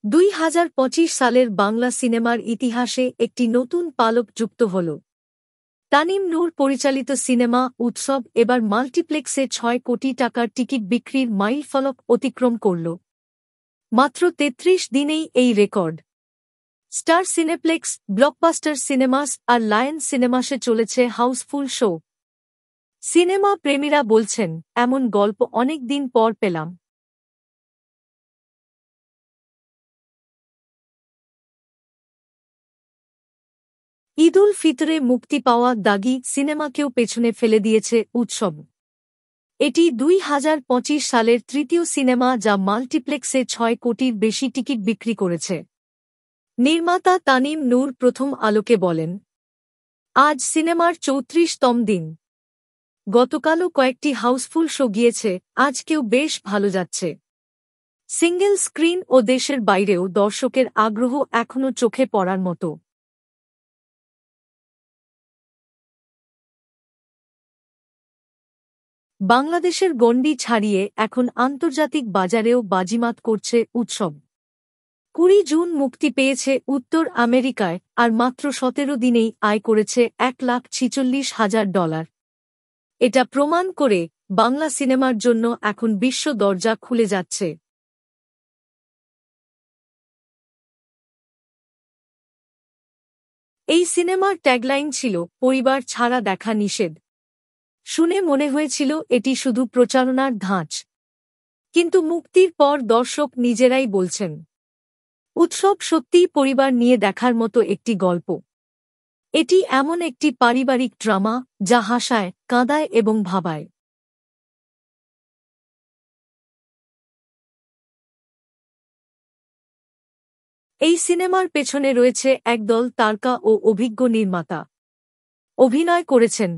2025 সালের বাংলা সিনেমার ইতিহাসে একটি নতুন পালক যুক্ত হল। তানিম নূর পরিচালিত সিনেমা উৎসব এবার মাল্টিপ্লেক্সে 6 কোটি টাকার টিকিট বিক্রির মাইলফলক অতিক্রম করল। মাত্র 33 দিনেই এই record. Star Cineplex, Blockbuster cinemas আর লায়ন সিনেমাসে চলেছে হাউসফুল শো। সিনেমা প্রেমীরা বলছেন, এমন গল্প অনেক দিন পর পেলাম। ঈদুল ফিতরে মুক্তি পাওয়া দাগি সিনেমাকেও পেছনে ফেলে দিয়েছে উৎসব। এটি 2025 সালের তৃতীয় সিনেমা যা মাল্টিপ্লেক্সে 6 কোটির বেশি টিকিট বিক্রি করেছে। নির্মাতা তানিম নূর প্রথম আলোকে বলেন, আজ সিনেমার 34তম দিন। গতকালও কয়েকটি হাউসফুল শো গিয়েছে, আজকেও বেশ ভালো যাচ্ছে। সিঙ্গেল স্ক্রিন ও দেশের বাইরেও দর্শকের আগ্রহ এখনও চোখে পড়ার মতো। বাংলাদেশের গণ্ডি ছাড়িয়ে এখন আন্তর্জাতিক বাজারেও বাজিমাত করছে উৎসব। 20 জুন মুক্তি পেয়েছে উত্তর আমেরিকায়, আর মাত্র 17 দিনেই আয় করেছে $1,46,000। এটা প্রমাণ করে বাংলা সিনেমার জন্য এখন বিশ্ব দরজা খুলে যাচ্ছে। এই সিনেমার ট্যাগলাইন ছিল, পরিবার ছাড়া দেখা নিষেধ। শুনে মনে হয়েছিল এটি শুধু প্রচারণার ধাঁচ, কিন্তু মুক্তির পর দর্শক নিজেরাই বলছেন, উৎসব সত্যিই পরিবার নিয়ে দেখার মতো একটি গল্প। এটি এমন একটি পারিবারিক ড্রামা যা হাসায়, কাঁদায় এবং ভাবায়। এই সিনেমার পেছনে রয়েছে একদল তারকা ও অভিজ্ঞ নির্মাতা। অভিনয় করেছেন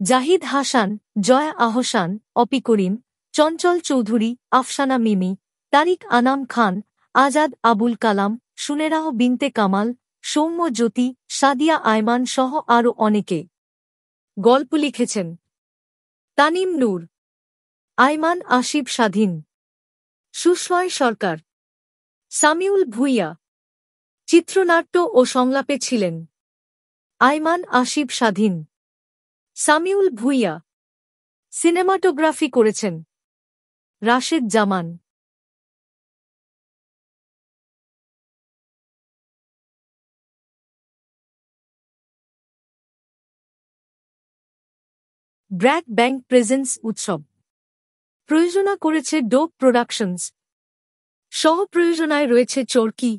জাহিদ হাসান, জয়া আহসান, অপি করিম, চঞ্চল চৌধুরী, আফসানা মিমি, তারিক আনাম খান, আজাদ আবুল কালাম, সুনেরাহ বিনতে কামাল, সৌম্য জ্যোতি, সাদিয়া আয়মান সহ আরও অনেকে। গল্প লিখেছেন তানিম নূর, আয়মান আসিফ স্বাধীন, সুশ্রয় সরকার, সামিউল ভুঁইয়া। চিত্রনাট্য ও সংলাপে ছিলেন আয়মান আসিফ স্বাধীন, সামিউল ভুঁইয়া। সিনেমাটোগ্রাফি করেছেন রাশেদ জামান। ব্র্যাক ব্যাংক প্রেজেন্স উৎসব প্রযোজনা করেছে ডোপ প্রোডাকশনস। সহ-প্রযোজনায় রয়েছে চরকি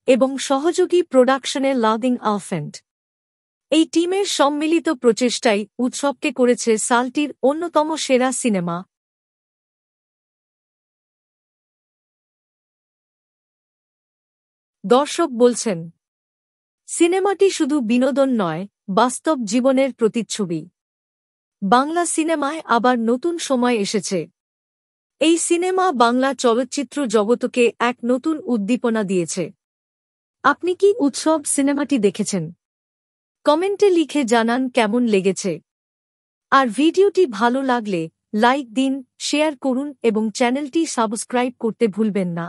এবং সহযোগী প্রোডাকশনে লাভিং আলফেন্ট। এই টিমের সম্মিলিত প্রচেষ্টাই উৎসবকে করেছে সালটির অন্যতম সেরা সিনেমা। দর্শক বলছেন, সিনেমাটি শুধু বিনোদন নয়, বাস্তব জীবনের প্রতিচ্ছবি। বাংলা সিনেমায় আবার নতুন সময় এসেছে। এই সিনেমা বাংলা চলচ্চিত্র জগতকে এক নতুন উদ্দীপনা দিয়েছে। আপনি কি উৎসব সিনেমাটি দেখেছেন? কমেন্টে লিখে জানান কেমন লেগেছে। আর ভিডিওটি ভালো লাগলে লাইক দিন, শেয়ার করুন এবং চ্যানেলটি সাবস্ক্রাইব করতে ভুলবেন না।